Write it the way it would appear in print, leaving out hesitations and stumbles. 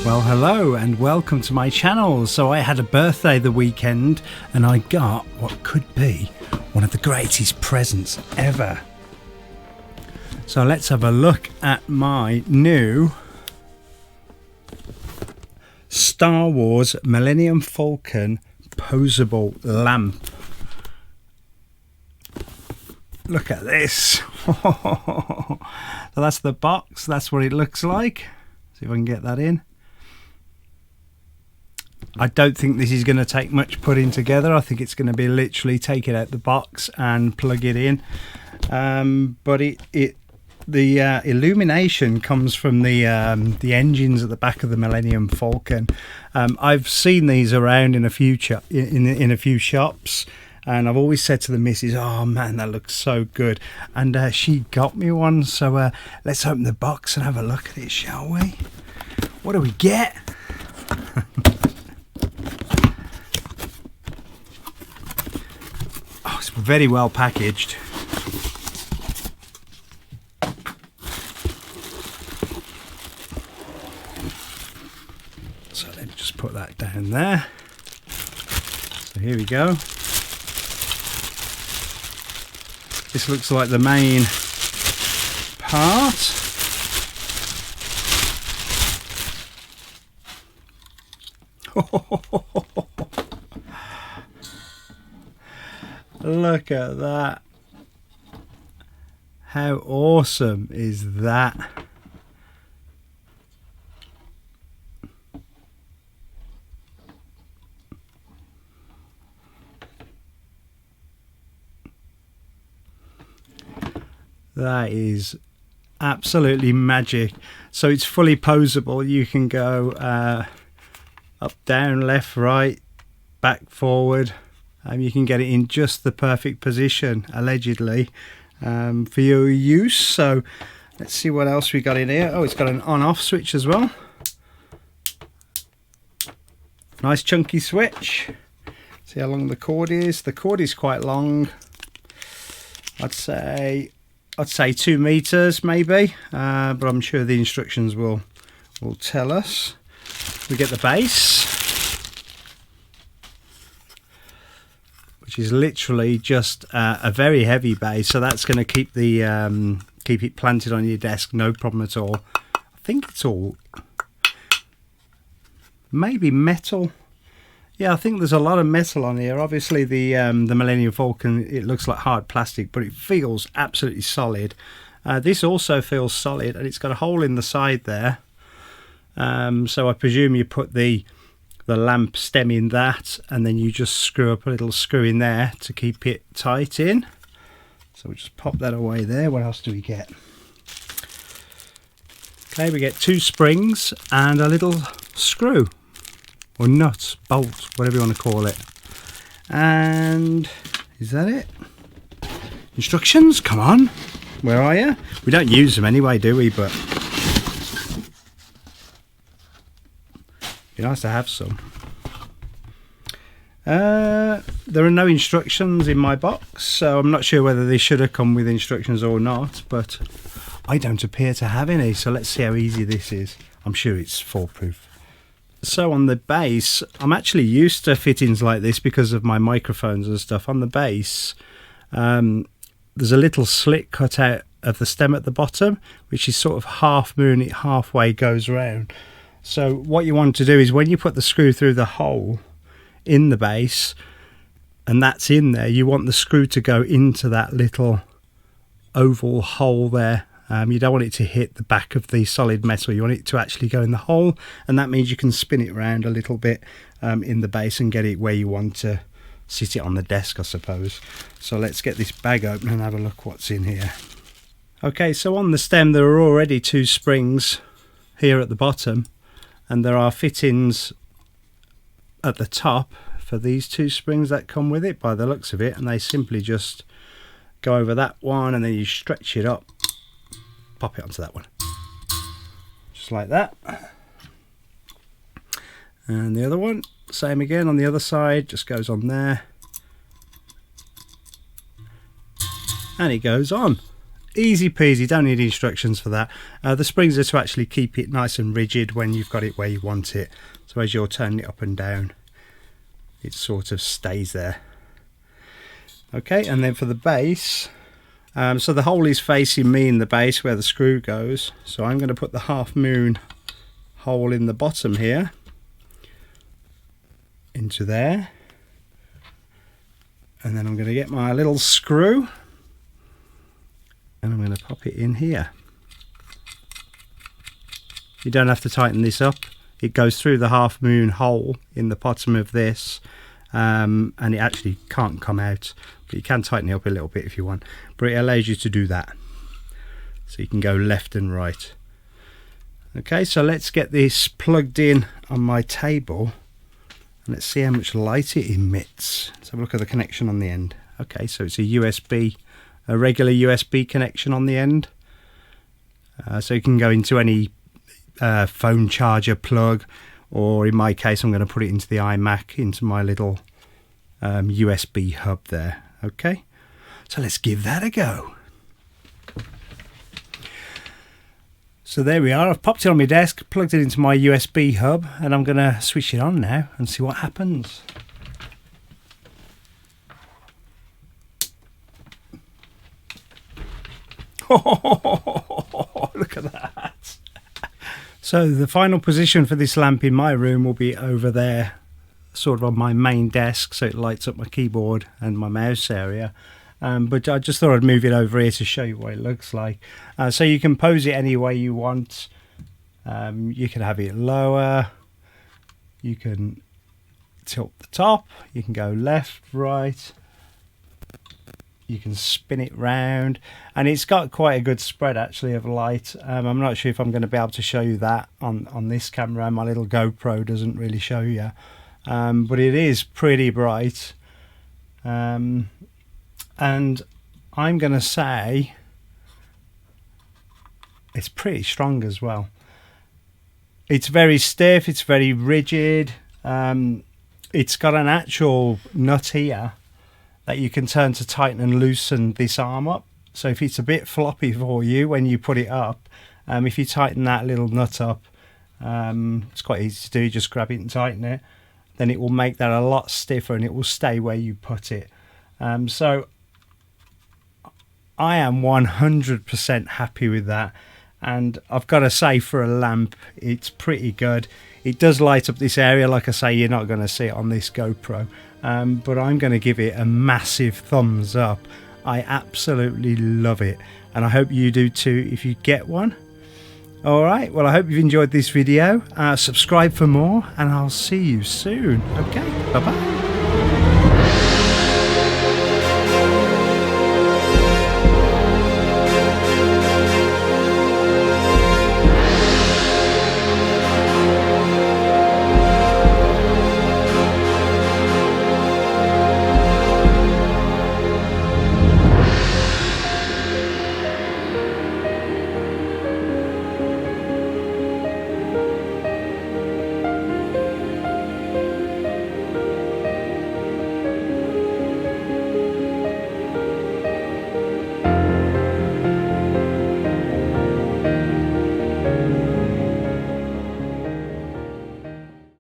Well, hello and welcome to my channel. So I had a birthday the weekend and I got what could be one of the greatest presents ever. So let's have a look at my new Star Wars Millennium Falcon Posable lamp. Look at this. So that's the box, that's what it looks like. See if I can get that in. I don't think this is going to take much putting together. I think it's going to be literally take it out the box and plug it in. But the illumination comes from the engines at the back of the Millennium Falcon. I've seen these around in a few in a few shops, and I've always said to the missus, "Oh man, that looks so good." And she got me one. So let's open the box and have a look at it, shall we? What do we get? Oh, it's very well packaged. So let me just put that down there. So here we go. This looks like the main part. Look at that. How awesome is that? That is absolutely magic. So it's fully posable. You can go up, down, left, right, back, forward. You can get it in just the perfect position, allegedly, for your use. So let's see what else we got in here. Oh, it's got an on-off switch as well. Nice chunky switch. See how long the cord is. The cord is quite long. I'd say 2 meters maybe, but I'm sure the instructions will tell us. We get the base, which is literally just a very heavy base, so that's going to keep it planted on your desk, no problem at all. I think it's all maybe metal. Yeah, I think there's a lot of metal on here. Obviously the Millennium Falcon, it looks like hard plastic, but it feels absolutely solid. This also feels solid, and it's got a hole in the side there. So I presume you put the lamp stem in that, and then you just screw up a little screw in there to keep it tight in. So we'll just pop that away there. What else do we get? Okay, we get 2 springs and a little screw, or nut, bolt, whatever you want to call it. And is that it? Instructions, come on. Where are you? We don't use them anyway, do we? But be nice to have some. There are no instructions in my box, so I'm not sure whether they should have come with instructions or not, but I don't appear to have any, so let's see how easy this is. I'm sure it's foolproof. So on the base, I'm actually used to fittings like this because of my microphones and stuff. On the base, there's a little slit cut out of the stem at the bottom, which is sort of half moon, it halfway goes round. So what you want to do is when you put the screw through the hole in the base, and that's in there, you want the screw to go into that little oval hole there. You don't want it to hit the back of the solid metal. You want it to actually go in the hole, and that means you can spin it around a little bit in the base and get it where you want to sit it on the desk, I suppose. So let's get this bag open and have a look what's in here. Okay, so on the stem there are already 2 springs here at the bottom, and there are fittings at the top for these 2 springs that come with it by the looks of it, and they simply just go over that one, and then you stretch it up, pop it onto that one, just like that. And the other one, same again on the other side, just goes on there, and it goes on. easy peasy, don't need instructions for that. The springs are to actually keep it nice and rigid when you've got it where you want it, so as you're turning it up and down it sort of stays there. Okay, and then for the base, so the hole is facing me in the base where the screw goes, so I'm going to put the half moon hole in the bottom here into there, and then I'm going to get my little screw and I'm going to pop it in here. You don't have to tighten this up, it goes through the half moon hole in the bottom of this, and it actually can't come out, but you can tighten it up a little bit if you want, but it allows you to do that, so you can go left and right. Okay, so let's get this plugged in on my table and let's see how much light it emits. Let's have a look at the connection on the end. Okay, so it's a USB, a regular USB connection on the end, so you can go into any phone charger plug, or in my case I'm going to put it into the iMac, into my little USB hub there. Okay, so let's give that a go. So there we are, I've popped it on my desk, plugged it into my USB hub, and I'm going to switch it on now and see what happens. Oh, look at that. So the final position for this lamp in my room will be over there, sort of on my main desk, so it lights up my keyboard and my mouse area. But I just thought I'd move it over here to show you what it looks like. So you can pose it any way you want. You can have it lower, you can tilt the top, you can go left, right, you can spin it round, and it's got quite a good spread actually of light. I'm not sure if I'm going to be able to show you that on this camera. My little GoPro doesn't really show you, but it is pretty bright, and I'm going to say it's pretty strong as well. It's very stiff, it's very rigid. It's got an actual nut here that you can turn to tighten and loosen this arm up. So if it's a bit floppy for you when you put it up, if you tighten that little nut up, it's quite easy to do, you just grab it and tighten it, then it will make that a lot stiffer and it will stay where you put it. So I am 100% happy with that, and I've got to say, for a lamp it's pretty good. It does light up this area, like I say, you're not going to see it on this GoPro, but I'm going to give it a massive thumbs up. I absolutely love it, and I hope you do too if you get one. Alright, well I hope you've enjoyed this video. Subscribe for more, and I'll see you soon. Okay, bye bye.